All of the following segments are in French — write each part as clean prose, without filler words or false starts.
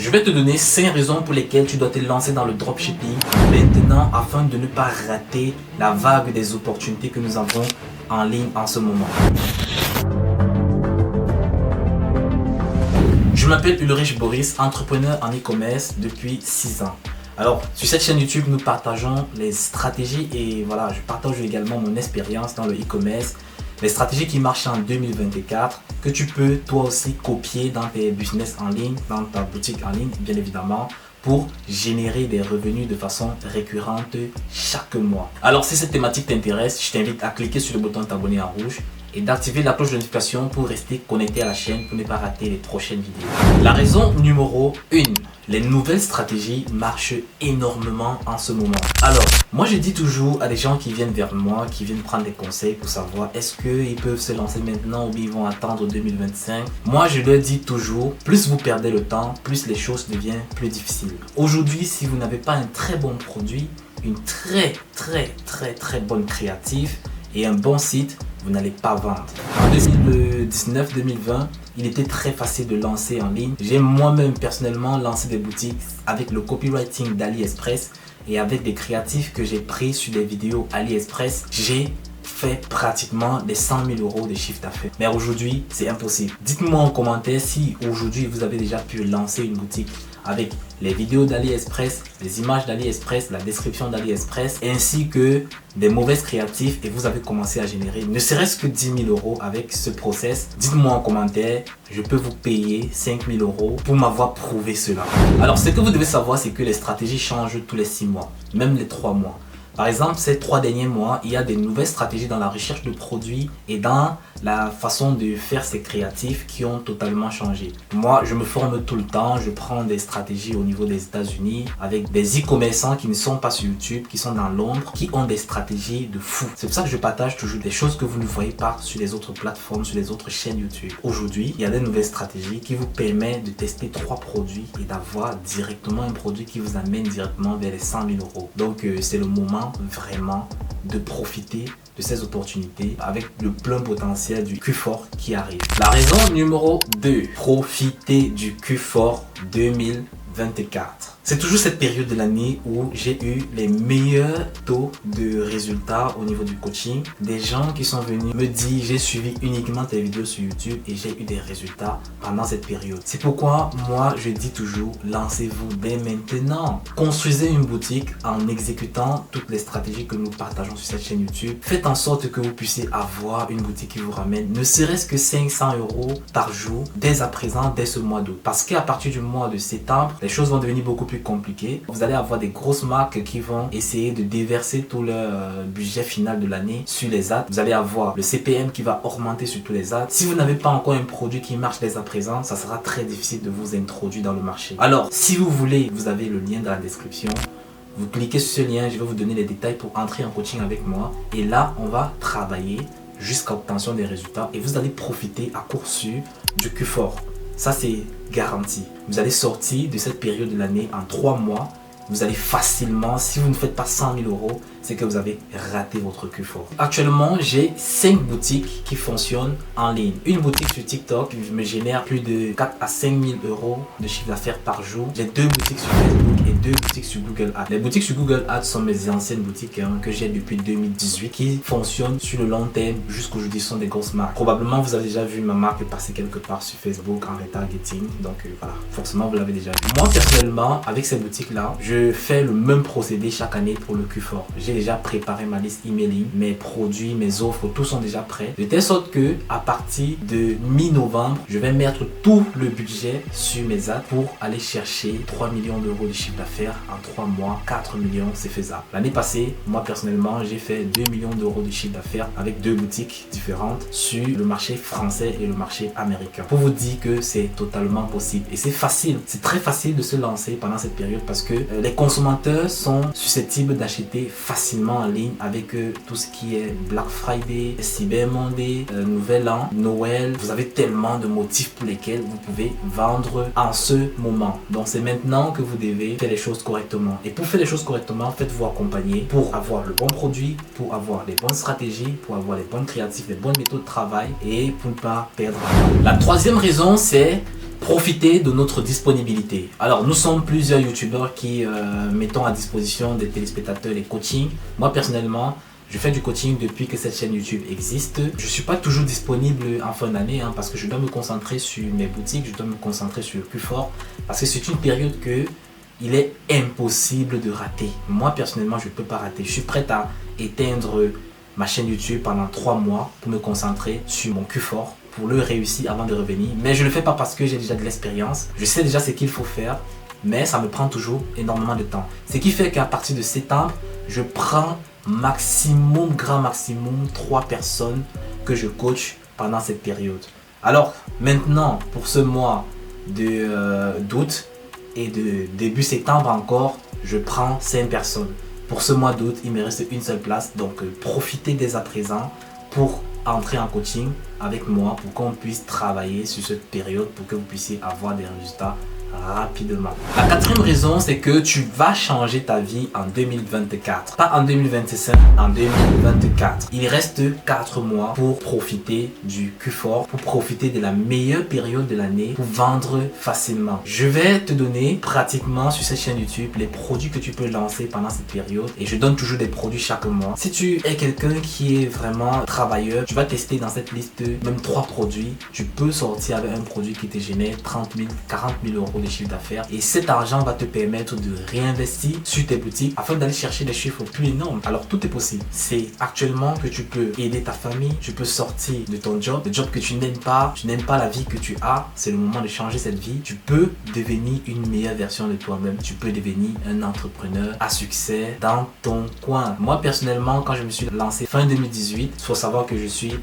Je vais te donner 5 raisons pour lesquelles tu dois te lancer dans le dropshipping maintenant afin de ne pas rater la vague des opportunités que nous avons en ligne en ce moment. Je m'appelle Ulrich Boris, entrepreneur en e-commerce depuis 6 ans. Alors, sur cette chaîne YouTube, nous partageons les stratégies et voilà, je partage également mon expérience dans le e-commerce, les stratégies qui marchent en 2024, que tu peux toi aussi copier dans tes business en ligne, dans ta boutique en ligne, bien évidemment, pour générer des revenus de façon récurrente chaque mois. Alors, si cette thématique t'intéresse, je t'invite à cliquer sur le bouton t'abonner en rouge et d'activer la cloche de notification pour rester connecté à la chaîne pour ne pas rater les prochaines vidéos. La raison numéro 1, les nouvelles stratégies marchent énormément en ce moment. Alors, moi je dis toujours à des gens qui viennent vers moi, qui viennent prendre des conseils pour savoir est-ce qu'ils peuvent se lancer maintenant ou bien ils vont attendre 2025. Moi je leur dis toujours, plus vous perdez le temps, plus les choses deviennent plus difficiles. Aujourd'hui, si vous n'avez pas un très bon produit, une très bonne créative et un bon site, vous n'allez pas vendre. En 2019-2020, il était très facile de lancer en ligne. J'ai moi-même personnellement lancé des boutiques avec le copywriting d'AliExpress et avec des créatifs que j'ai pris sur des vidéos AliExpress. J'ai fait pratiquement des 100 000 euros de chiffre d'affaires. Mais aujourd'hui, c'est impossible. Dites-moi en commentaire si aujourd'hui vous avez déjà pu lancer une boutique avec les vidéos d'AliExpress, les images d'AliExpress, la description d'AliExpress, ainsi que des mauvaises créatifs et vous avez commencé à générer ne serait-ce que 10 000 euros avec ce process. Dites-moi en commentaire, je peux vous payer 5 000 euros pour m'avoir prouvé cela. Alors, ce que vous devez savoir, c'est que les stratégies changent tous les 6 mois, même les 3 mois. Par exemple, ces 3 derniers mois, il y a des nouvelles stratégies dans la recherche de produits et dans la façon de faire ces créatifs qui ont totalement changé. Moi, je me forme tout le temps, je prends des stratégies au niveau des États-Unis avec des e-commerçants qui ne sont pas sur YouTube, qui sont dans l'ombre, qui ont des stratégies de fou. C'est pour ça que je partage toujours des choses que vous ne voyez pas sur les autres plateformes, sur les autres chaînes YouTube. Aujourd'hui, il y a des nouvelles stratégies qui vous permettent de tester 3 produits et d'avoir directement un produit qui vous amène directement vers les 100 000 euros. Donc, c'est le moment vraiment de profiter de ces opportunités avec le plein potentiel du Q4 qui arrive. La raison numéro 2, profiter du Q4 2024. C'est toujours cette période de l'année où j'ai eu les meilleurs taux de résultats au niveau du coaching. Des gens qui sont venus me dire j'ai suivi uniquement tes vidéos sur YouTube et j'ai eu des résultats pendant cette période. C'est pourquoi moi je dis toujours lancez-vous dès maintenant. Construisez une boutique en exécutant toutes les stratégies que nous partageons sur cette chaîne YouTube. Faites en sorte que vous puissiez avoir une boutique qui vous ramène ne serait-ce que 500 euros par jour dès à présent, dès ce mois d'août. Parce qu'à partir du mois de septembre, les choses vont devenir beaucoup plus compliqué. Vous allez avoir des grosses marques qui vont essayer de déverser tout leur budget final de l'année sur les ads. Vous allez avoir le CPM qui va augmenter sur tous les ads. Si vous n'avez pas encore un produit qui marche dès à présent, ça sera très difficile de vous introduire dans le marché. Alors, si vous voulez, vous avez le lien dans la description. Vous cliquez sur ce lien, je vais vous donner les détails pour entrer en coaching avec moi. Et là, on va travailler jusqu'à l'obtention des résultats et vous allez profiter à court sûr du Q4. Ça, c'est garanti. Vous allez sortir de cette période de l'année en 3 mois. Vous allez facilement, si vous ne faites pas 100 000 euros, c'est que vous avez raté votre Q4. Actuellement, j'ai 5 boutiques qui fonctionnent en ligne. Une boutique sur TikTok me génère plus de 4 à 5 000 euros de chiffre d'affaires par jour. J'ai 2 boutiques sur Facebook et 2 boutiques sur Google Ads. Les boutiques sur Google Ads sont mes anciennes boutiques que j'ai depuis 2018 qui fonctionnent sur le long terme jusqu'aujourd'hui. Ce sont des grosses marques. Probablement, vous avez déjà vu ma marque passer quelque part sur Facebook en retargeting. Donc voilà, forcément, vous l'avez déjà vu. Moi, personnellement, avec ces boutiques-là, je fais le même procédé chaque année pour le Q4. J'ai déjà préparé ma liste emailing, mes produits, mes offres, tout sont déjà prêts. De telle sorte que à partir de mi-novembre, je vais mettre tout le budget sur mes ads pour aller chercher 3 millions d'euros de chiffre d'affaires en 3 mois. 4 millions, c'est faisable. L'année passée, moi personnellement, j'ai fait 2 millions d'euros de chiffre d'affaires avec 2 boutiques différentes sur le marché français et le marché américain. Pour vous dire que c'est totalement possible et c'est facile. C'est très facile de se lancer pendant cette période parce que les consommateurs sont susceptibles d'acheter facilement en ligne avec tout ce qui est Black Friday, Cyber Monday, Nouvel An, Noël. Vous avez tellement de motifs pour lesquels vous pouvez vendre en ce moment. Donc c'est maintenant que vous devez faire les choses correctement. Et pour faire les choses correctement, faites-vous accompagner pour avoir le bon produit, pour avoir les bonnes stratégies, pour avoir les bonnes créatifs, les bonnes méthodes de travail et pour ne pas perdre. La troisième raison, c'est Profiter de notre disponibilité. Alors, nous sommes plusieurs youtubeurs qui mettons à disposition des téléspectateurs les coachings. Moi, personnellement, je fais du coaching depuis que cette chaîne YouTube existe. Je ne suis pas toujours disponible en fin d'année parce que je dois me concentrer sur mes boutiques, je dois me concentrer sur le plus fort parce que c'est une période que il est impossible de rater. Moi, personnellement, je ne peux pas rater. Je suis prêt à éteindre ma chaîne YouTube pendant 3 mois pour me concentrer sur mon Q4, pour le réussir avant de revenir. Mais je ne le fais pas parce que j'ai déjà de l'expérience. Je sais déjà ce qu'il faut faire, mais ça me prend toujours énormément de temps. Ce qui fait qu'à partir de septembre, je prends grand maximum 3 personnes que je coach pendant cette période. Alors maintenant, pour ce mois d'août et de début septembre encore, je prends 5 personnes. Pour ce mois d'août, il me reste une seule place, donc profitez dès à présent pour entrer en coaching avec moi pour qu'on puisse travailler sur cette période pour que vous puissiez avoir des résultats rapidement. La 4e raison, c'est que tu vas changer ta vie en 2024. Pas en 2025, en 2024. Il reste 4 mois pour profiter du Q4, pour profiter de la meilleure période de l'année, pour vendre facilement. Je vais te donner pratiquement sur cette chaîne YouTube les produits que tu peux lancer pendant cette période et je donne toujours des produits chaque mois. Si tu es quelqu'un qui est vraiment travailleur, tu vas tester dans cette liste même 3 produits. Tu peux sortir avec un produit qui te génère 30 000, 40 000 euros de chiffre d'affaires et cet argent va te permettre de réinvestir sur tes boutiques afin d'aller chercher des chiffres plus énormes. Alors tout est possible. C'est actuellement que tu peux aider ta famille, tu peux sortir de ton job, le job que tu n'aimes pas la vie que tu as, c'est le moment de changer cette vie. Tu peux devenir une meilleure version de toi-même, tu peux devenir un entrepreneur à succès dans ton coin. Moi personnellement, quand je me suis lancé fin 2018, il faut savoir que je suis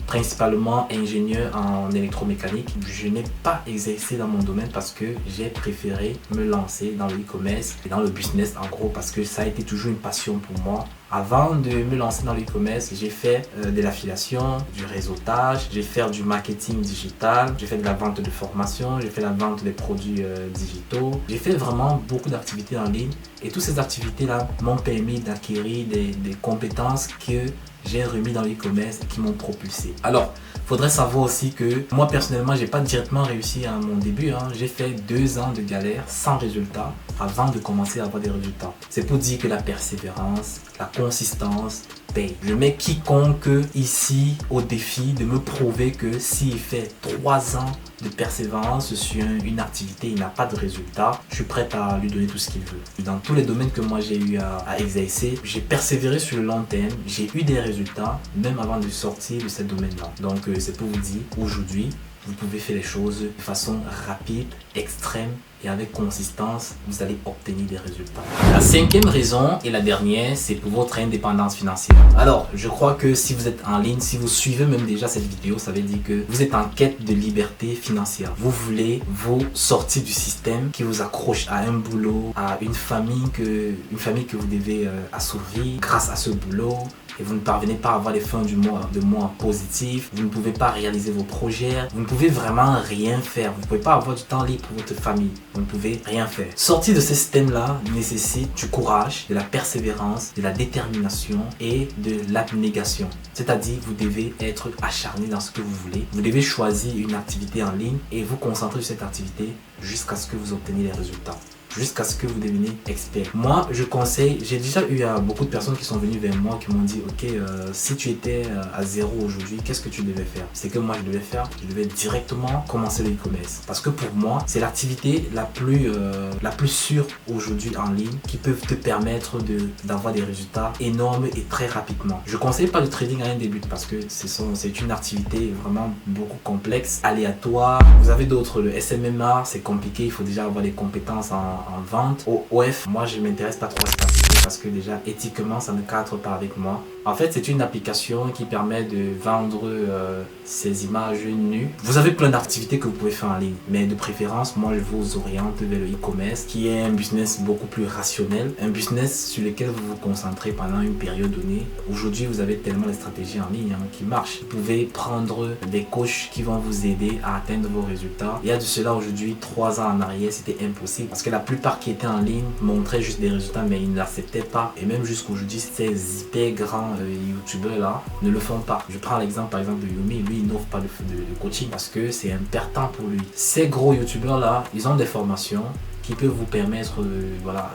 principalement ingénieur en électromécanique. Je n'ai pas exercé dans mon domaine parce que j'ai préféré me lancer dans le e-commerce et dans le business en gros parce que ça a été toujours une passion pour moi. Avant de me lancer dans l'e-commerce, j'ai fait de l'affiliation, du réseautage, j'ai fait du marketing digital, j'ai fait de la vente de formation, j'ai fait la vente des produits digitaux. J'ai fait vraiment beaucoup d'activités en ligne et toutes ces activités-là m'ont permis d'acquérir des compétences que j'ai remis dans l'e-commerce et qui m'ont propulsé. Alors, il faudrait savoir aussi que moi personnellement, j'ai pas directement réussi à mon début. J'ai fait 2 ans de galère sans résultat avant de commencer à avoir des résultats. C'est pour dire que la persévérance, la consistance paye. Je mets quiconque ici au défi de me prouver que s'il fait 3 ans de persévérance sur une activité, il n'a pas de résultat, je suis prêt à lui donner tout ce qu'il veut. Dans tous les domaines que moi j'ai eu à exercer, j'ai persévéré sur le long terme, j'ai eu des résultats même avant de sortir de ce domaine-là. Donc c'est pour vous dire, aujourd'hui, vous pouvez faire les choses de façon rapide, extrême et avec consistance, vous allez obtenir des résultats. La 5e raison et la dernière, c'est pour votre indépendance financière. Alors, je crois que si vous êtes en ligne, si vous suivez même déjà cette vidéo, ça veut dire que vous êtes en quête de liberté financière. Vous voulez vous sortir du système qui vous accroche à un boulot, à une famille que vous devez assouvir grâce à ce boulot. Et vous ne parvenez pas à avoir les fins du mois positifs, vous ne pouvez pas réaliser vos projets, vous ne pouvez vraiment rien faire, vous ne pouvez pas avoir du temps libre pour votre famille, vous ne pouvez rien faire. Sortir de ce système-là nécessite du courage, de la persévérance, de la détermination et de l'abnégation. C'est-à-dire vous devez être acharné dans ce que vous voulez, vous devez choisir une activité en ligne et vous concentrer sur cette activité jusqu'à ce que vous obteniez les résultats, jusqu'à ce que vous deveniez expert. Moi, je conseille, j'ai déjà eu beaucoup de personnes qui sont venues vers moi qui m'ont dit ok, si tu étais à 0 aujourd'hui, qu'est-ce que tu devais faire? C'est que moi je devais faire, je devais directement commencer le e-commerce. Parce que pour moi, c'est l'activité la plus sûre aujourd'hui en ligne qui peut te permettre d'avoir des résultats énormes et très rapidement. Je conseille pas le trading à un début parce que c'est une activité vraiment beaucoup complexe, aléatoire. Vous avez d'autres, le SMMA, c'est compliqué, il faut déjà avoir des compétences en vente. Au OF, moi je m'intéresse pas trop à cette activité parce que déjà éthiquement ça ne cadre pas avec moi. En fait, c'est une application qui permet de vendre ces images nues. Vous avez plein d'activités que vous pouvez faire en ligne, mais de préférence, moi je vous oriente vers le e-commerce qui est un business beaucoup plus rationnel, un business sur lequel vous vous concentrez pendant une période donnée. Aujourd'hui, vous avez tellement de stratégies en ligne qui marchent. Vous pouvez prendre des coachs qui vont vous aider à atteindre vos résultats. Il y a de cela aujourd'hui 3 ans en arrière, c'était impossible parce que la plupart qui étaient en ligne montraient juste des résultats, mais ils n'acceptaient n'étaient pas, et même jusqu'aujourd'hui, ces hyper grands youtubeurs là ne le font pas. Je prends l'exemple par exemple de Yumi, lui il n'offre pas de coaching parce que c'est un perdant pour lui. Ces gros youtubeurs là, ils ont des formations qui peuvent vous permettre voilà,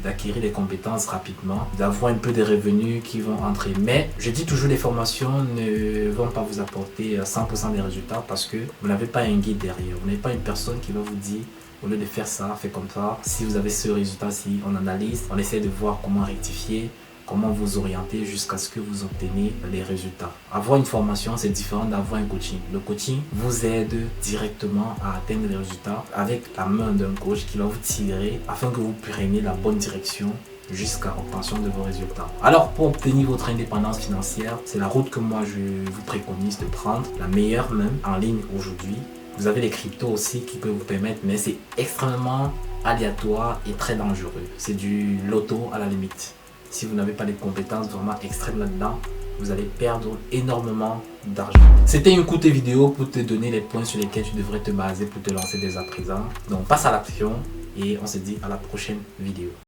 d'acquérir des compétences rapidement, d'avoir un peu de revenus qui vont entrer. Mais je dis toujours, les formations ne vont pas vous apporter 100% des résultats parce que vous n'avez pas un guide derrière. Vous n'avez pas une personne qui va vous dire, au lieu de faire ça, faites comme ça. Si vous avez ce résultat-ci, on analyse, on essaie de voir comment rectifier, comment vous orienter jusqu'à ce que vous obtenez les résultats. Avoir une formation, c'est différent d'avoir un coaching. Le coaching vous aide directement à atteindre les résultats avec la main d'un coach qui va vous tirer afin que vous preniez la bonne direction jusqu'à l'obtention de vos résultats. Alors, pour obtenir votre indépendance financière, c'est la route que moi je vous préconise de prendre, la meilleure même en ligne aujourd'hui. Vous avez les cryptos aussi qui peuvent vous permettre, mais c'est extrêmement aléatoire et très dangereux. C'est du loto à la limite. Si vous n'avez pas les compétences vraiment extrêmes là-dedans, vous allez perdre énormément d'argent. C'était une courte vidéo pour te donner les points sur lesquels tu devrais te baser pour te lancer dès à présent. Donc passe à l'action et on se dit à la prochaine vidéo.